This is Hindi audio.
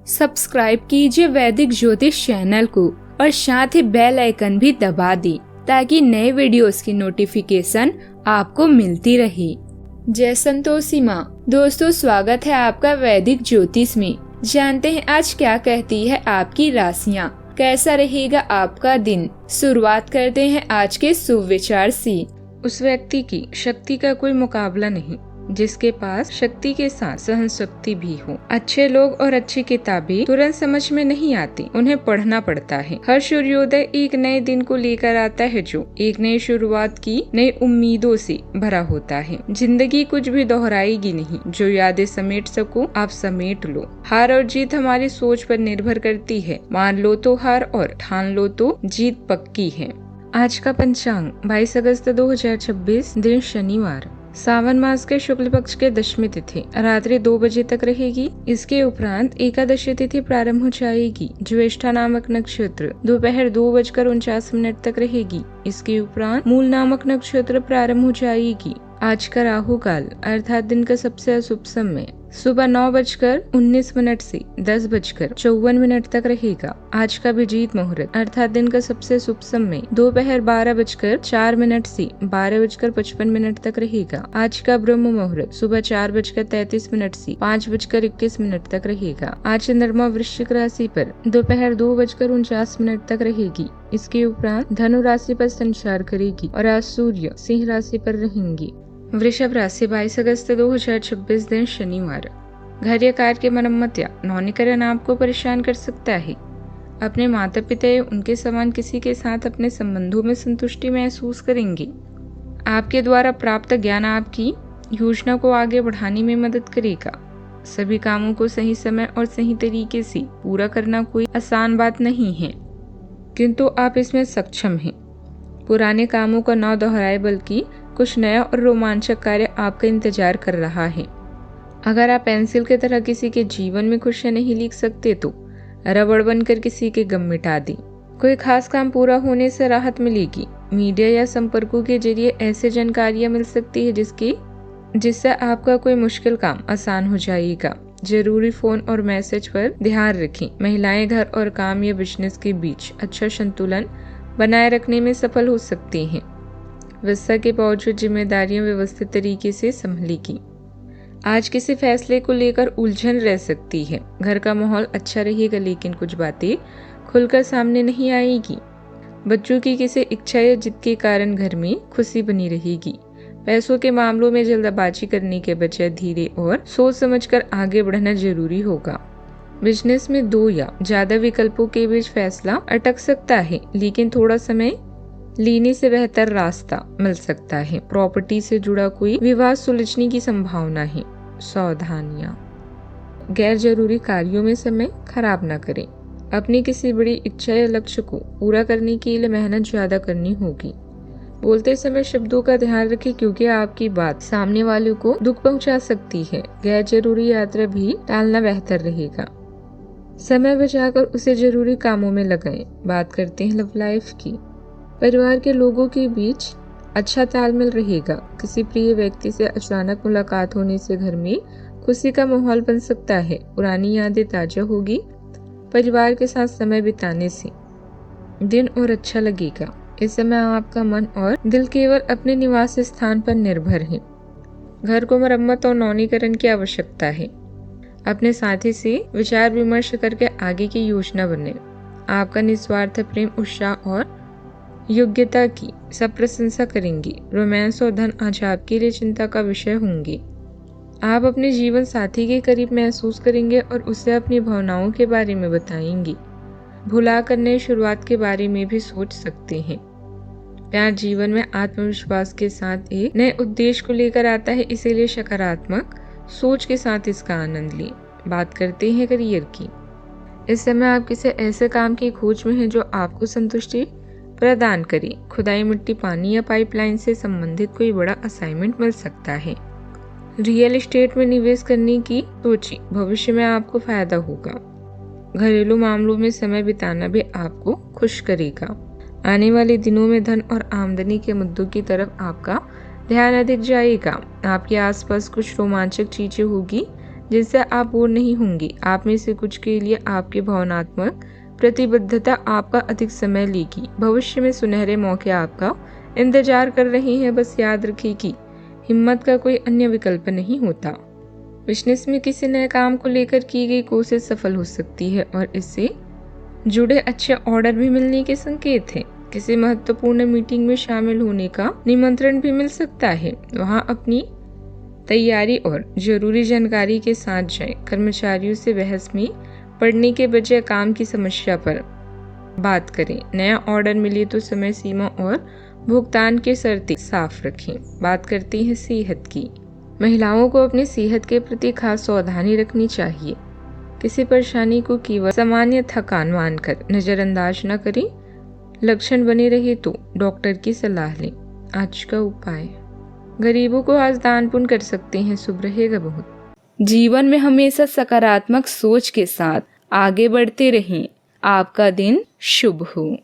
सब्सक्राइब कीजिए वैदिक ज्योतिष चैनल को और साथ ही बेल आइकन भी दबा दी ताकि नए वीडियोस की नोटिफिकेशन आपको मिलती रहे। जय संतोषी माँ। दोस्तों, स्वागत है आपका वैदिक ज्योतिष में। जानते हैं आज क्या कहती है आपकी राशियाँ, कैसा रहेगा आपका दिन। शुरुआत करते हैं आज के शुभ विचार से। उस व्यक्ति की शक्ति का कोई मुकाबला नहीं जिसके पास शक्ति के साथ सहन शक्ति भी हो। अच्छे लोग और अच्छी किताबें तुरंत समझ में नहीं आती, उन्हें पढ़ना पड़ता है। हर सूर्योदय एक नए दिन को लेकर आता है जो एक नई शुरुआत की नई उम्मीदों से भरा होता है। जिंदगी कुछ भी दोहराएगी नहीं, जो यादें समेट सको आप समेट लो। हार और जीत हमारी सोच पर निर्भर करती है। मान लो तो हार और ठान लो तो जीत पक्की है। आज का पंचांग 22 अगस्त 2026, दिन शनिवार। सावन मास के शुक्ल पक्ष के दशमी तिथि रात्रि 2 बजे तक रहेगी। इसके उपरांत एकादशी तिथि प्रारंभ हो जाएगी। ज्येष्ठा नामक नक्षत्र दोपहर 2:49 तक रहेगी। इसके उपरांत मूल नामक नक्षत्र प्रारंभ हो जाएगी। आज का राहु काल अर्थात दिन का सबसे अशुभ समय सुबह 9:19 से 10:54 तक रहेगा। आज का अभिजीत मुहूर्त अर्थात दिन का सबसे शुभ समय दोपहर 12:04 से 12:55 तक रहेगा। आज का ब्रह्म मुहूर्त सुबह 4:33 से 5:21 तक रहेगा। आज चंद्रमा वृश्चिक राशि पर दोपहर 2:49 तक रहेगी। इसके उपरांत धनु राशि पर संचार करेगी और आज सूर्य सिंह राशि पर रहेंगी। वृषभ राशि 22 अगस्त 2026, दिन शनिवार। घर या कार की मरम्मत या नौनीकरण आपको परेशान कर सकता है। अपने माता पिता या उनके समान किसी के साथ अपने संबंधों में संतुष्टि महसूस करेंगे। आपके द्वारा प्राप्त ज्ञान आपकी योजना को आगे बढ़ाने में मदद करेगा। सभी कामों को सही समय और सही तरीके से पूरा करना कोई आसान बात नहीं है, किंतु आप इसमें सक्षम हैं। पुराने कामों को न दोहराए बल्कि कुछ नया और रोमांचक कार्य आपका इंतजार कर रहा है। अगर आप पेंसिल की तरह किसी के जीवन में खुशियां नहीं लिख सकते तो रबड़ बनकर किसी के गम मिटा दें। कोई खास काम पूरा होने से राहत मिलेगी। मीडिया या संपर्कों के जरिए ऐसे जानकारियां मिल सकती है जिससे आपका कोई मुश्किल काम आसान हो जाएगा। जरूरी फोन और मैसेज पर ध्यान रखें। महिलाएं घर और काम या बिजनेस के बीच अच्छा संतुलन बनाए रखने में सफल हो सकती हैं। व्यस्तता के बावजूद जिम्मेदारियां व्यवस्थित तरीके से संभलेगी। आज किसी फैसले को लेकर उलझन रह सकती है। घर का माहौल अच्छा रहेगा लेकिन कुछ बातें खुलकर सामने नहीं आएगी। बच्चों की किसी इच्छा या जिद के कारण घर में खुशी बनी रहेगी। पैसों के मामलों में जल्दबाजी करने के बजाय धीरे और सोच समझकर आगे बढ़ना जरूरी होगा। बिजनेस में 2 या ज्यादा विकल्पों के बीच फैसला अटक सकता है, लेकिन थोड़ा समय लेने से बेहतर रास्ता मिल सकता है। प्रॉपर्टी से जुड़ा कोई विवाद सुलझने की संभावना है। सावधानियां, गैर जरूरी कार्यों में समय खराब न करें। अपनी किसी बड़ी इच्छा या लक्ष्य को पूरा करने के लिए मेहनत ज्यादा करनी होगी। बोलते समय शब्दों का ध्यान रखें क्योंकि आपकी बात सामने वाले को दुख पहुंचा सकती है। गैर जरूरी यात्रा भी टालना बेहतर रहेगा। समय बचाकर उसे जरूरी कामों में लगाएं। बात करते हैं लव लाइफ की। परिवार के लोगों के बीच अच्छा तालमेल रहेगा। किसी प्रिय व्यक्ति से अचानक मुलाकात होने से घर में खुशी का माहौल बन सकता है। पुरानी यादें ताजा होगी। परिवार के साथ समय बिताने से दिन और अच्छा लगेगा। इस समय आपका मन और दिल केवल अपने निवास स्थान पर निर्भर है। घर को मरम्मत और नौनीकरण की आवश्यकता है। अपने साथी से विचार विमर्श करके आगे की योजना बने। आपका निस्वार्थ प्रेम, उत्साह और योग्यता की सब प्रशंसा करेंगी। रोमांस और धन आज आपके लिए चिंता का विषय होंगे। आप अपने जीवन साथी के करीब महसूस करेंगे और उसे अपनी भावनाओं के बारे में बताएंगे। भुलाकर नई शुरुआत के बारे में भी सोच सकते हैं। प्यार जीवन में आत्मविश्वास के साथ एक नए उद्देश्य को लेकर आता है, इसीलिए सकारात्मक सोच के साथ इसका आनंद लें। बात करते हैं करियर की। इस समय आप किसी ऐसे काम की खोज में हैं जो आपको संतुष्टि प्रदान करें। खुदाई मिट्टी, पानी या पाइपलाइन से संबंधित कोई बड़ा असाइनमेंट मिल सकता है। रियल एस्टेट में निवेश करने की सोचिए, भविष्य में आपको फायदा होगा। घरेलू मामलों में समय बिताना भी आपको खुश करेगा। आने वाले दिनों में धन और आमदनी के मुद्दों की तरफ आपका ध्यान अधिक जाएगा। आपके आसपास कुछ रोमांचक चीजें होगी जिससे आप बोर नहीं होंगे। आप में से कुछ के लिए आपकी भावनात्मक प्रतिबद्धता आपका अधिक समय लेगी। भविष्य में सुनहरे मौके आपका इंतजार कर रहे हैं। बस याद रखिए कि हिम्मत का कोई अन्य विकल्प नहीं होता। बिजनेस में किसी नए काम को लेकर की गई कोशिश सफल हो सकती है और इससे जुड़े अच्छे ऑर्डर भी मिलने के संकेत हैं। किसी महत्वपूर्ण मीटिंग में शामिल होने का निमंत्रण भी मिल सकता है। वहां अपनी तैयारी और जरूरी जानकारी के साथ जाएं। कर्मचारियों से बहस में पड़ने के बजाय काम की समस्या पर बात करें। नया ऑर्डर मिले तो समय सीमा और भुगतान की शर्तें साफ रखें। बात करते हैं सेहत की। महिलाओं को अपनी सेहत के प्रति खास सावधानी रखनी चाहिए। किसी परेशानी को केवल सामान्य थकान मानकर नजरअंदाज न करें। लक्षण बने रहे तो डॉक्टर की सलाह लें। आज का उपाय, गरीबों को आज दान पुण्य कर सकते हैं। शुभ रहेगा बहुत। जीवन में हमेशा सकारात्मक सोच के साथ आगे बढ़ते रहें। आपका दिन शुभ हो।